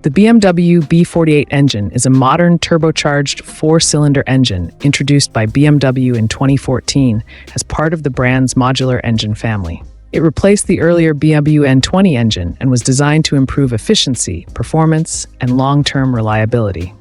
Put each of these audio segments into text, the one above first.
The BMW B48 engine is a modern turbocharged four-cylinder engine introduced by BMW in 2014 as part of the brand's modular engine family. It replaced the earlier BMW N20 engine and was designed to improve efficiency, performance, and long-term reliability.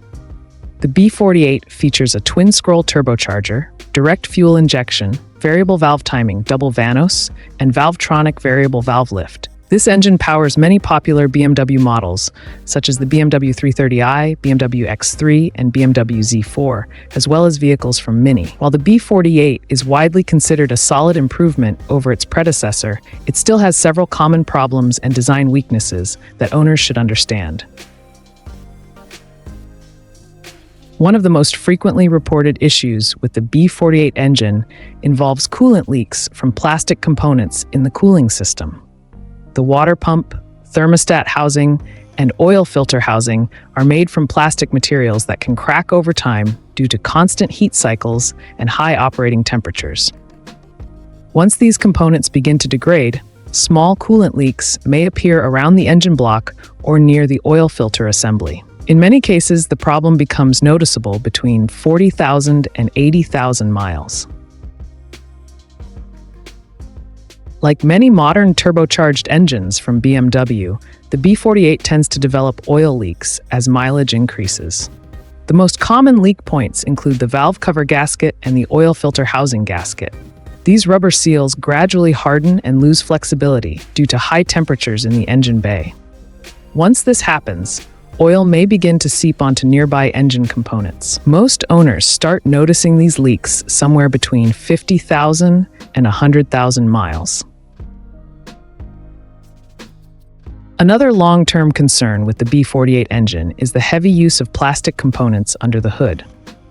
The B48 features a twin-scroll turbocharger, direct fuel injection, variable valve timing double vanos, and Valvetronic variable valve lift. This engine powers many popular BMW models, such as the BMW 330i, BMW X3, and BMW Z4, as well as vehicles from Mini. While the B48 is widely considered a solid improvement over its predecessor, it still has several common problems and design weaknesses that owners should understand. One of the most frequently reported issues with the B48 engine involves coolant leaks from plastic components in the cooling system. The water pump, thermostat housing, and oil filter housing are made from plastic materials that can crack over time due to constant heat cycles and high operating temperatures. Once these components begin to degrade, small coolant leaks may appear around the engine block or near the oil filter assembly. In many cases, the problem becomes noticeable between 40,000 and 80,000 miles. Like many modern turbocharged engines from BMW, the B48 tends to develop oil leaks as mileage increases. The most common leak points include the valve cover gasket and the oil filter housing gasket. These rubber seals gradually harden and lose flexibility due to high temperatures in the engine bay. Once this happens, oil may begin to seep onto nearby engine components. Most owners start noticing these leaks somewhere between 50,000 and 100,000 miles. Another long-term concern with the B48 engine is the heavy use of plastic components under the hood.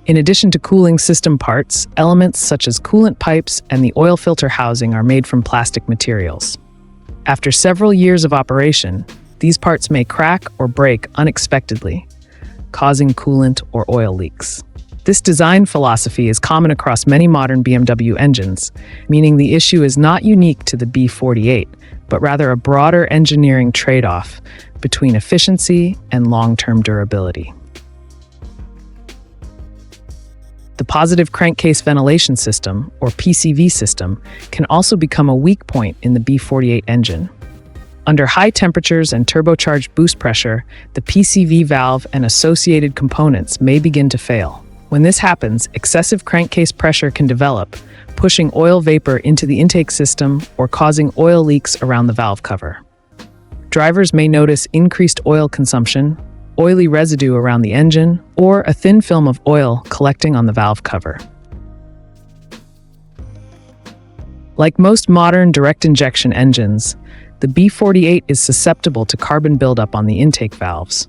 In addition to cooling system parts, elements such as coolant pipes and the oil filter housing are made from plastic materials. After several years of operation, these parts may crack or break unexpectedly, causing coolant or oil leaks. This design philosophy is common across many modern BMW engines, meaning the issue is not unique to the B48, but rather a broader engineering trade-off between efficiency and long-term durability. The positive crankcase ventilation system, or PCV system, can also become a weak point in the B48 engine. Under high temperatures and turbocharged boost pressure, the PCV valve and associated components may begin to fail. When this happens, excessive crankcase pressure can develop, pushing oil vapor into the intake system or causing oil leaks around the valve cover. Drivers may notice increased oil consumption, oily residue around the engine, or a thin film of oil collecting on the valve cover. Like most modern direct injection engines, the B48 is susceptible to carbon buildup on the intake valves.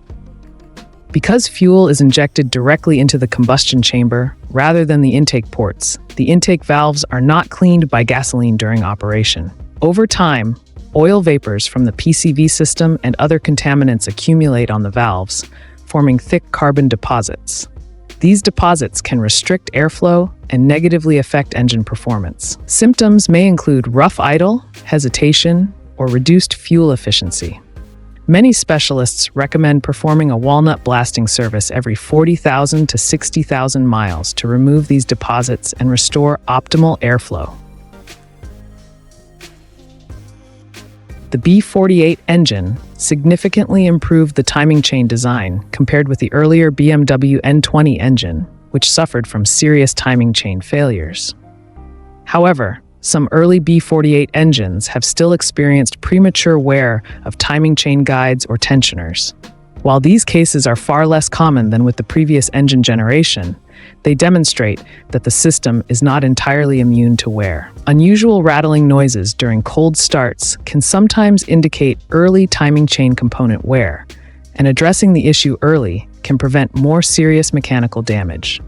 Because fuel is injected directly into the combustion chamber rather than the intake ports, the intake valves are not cleaned by gasoline during operation. Over time, oil vapors from the PCV system and other contaminants accumulate on the valves, forming thick carbon deposits. These deposits can restrict airflow and negatively affect engine performance. Symptoms may include rough idle, hesitation, or reduced fuel efficiency. Many specialists recommend performing a walnut blasting service every 40,000 to 60,000 miles to remove these deposits and restore optimal airflow. The B48 engine significantly improved the timing chain design compared with the earlier BMW N20 engine, which suffered from serious timing chain failures. However, some early B48 engines have still experienced premature wear of timing chain guides or tensioners. While these cases are far less common than with the previous engine generation, they demonstrate that the system is not entirely immune to wear. Unusual rattling noises during cold starts can sometimes indicate early timing chain component wear, and addressing the issue early can prevent more serious mechanical damage.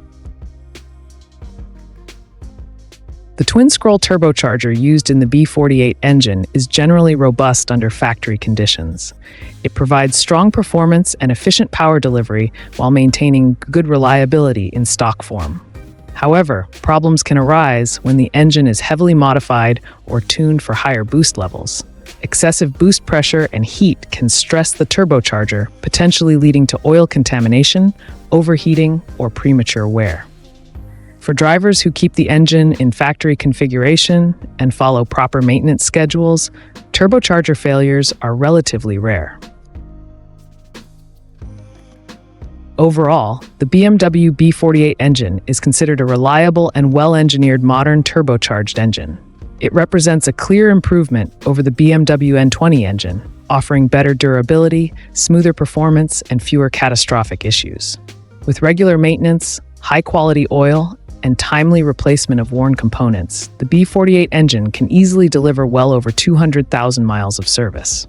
The twin-scroll turbocharger used in the B48 engine is generally robust under factory conditions. It provides strong performance and efficient power delivery while maintaining good reliability in stock form. However, problems can arise when the engine is heavily modified or tuned for higher boost levels. excessive boost pressure and heat can stress the turbocharger, potentially leading to oil contamination, overheating, or premature wear. For drivers who keep the engine in factory configuration and follow proper maintenance schedules, turbocharger failures are relatively rare. Overall, the BMW B48 engine is considered a reliable and well-engineered modern turbocharged engine. It represents a clear improvement over the BMW N20 engine, offering better durability, smoother performance, and fewer catastrophic issues. With regular maintenance, high-quality oil, and timely replacement of worn components, the B48 engine can easily deliver well over 200,000 miles of service.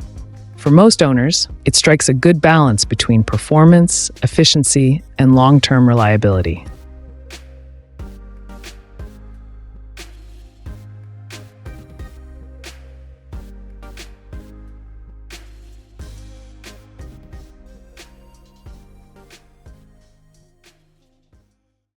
For most owners, it strikes a good balance between performance, efficiency, and long-term reliability.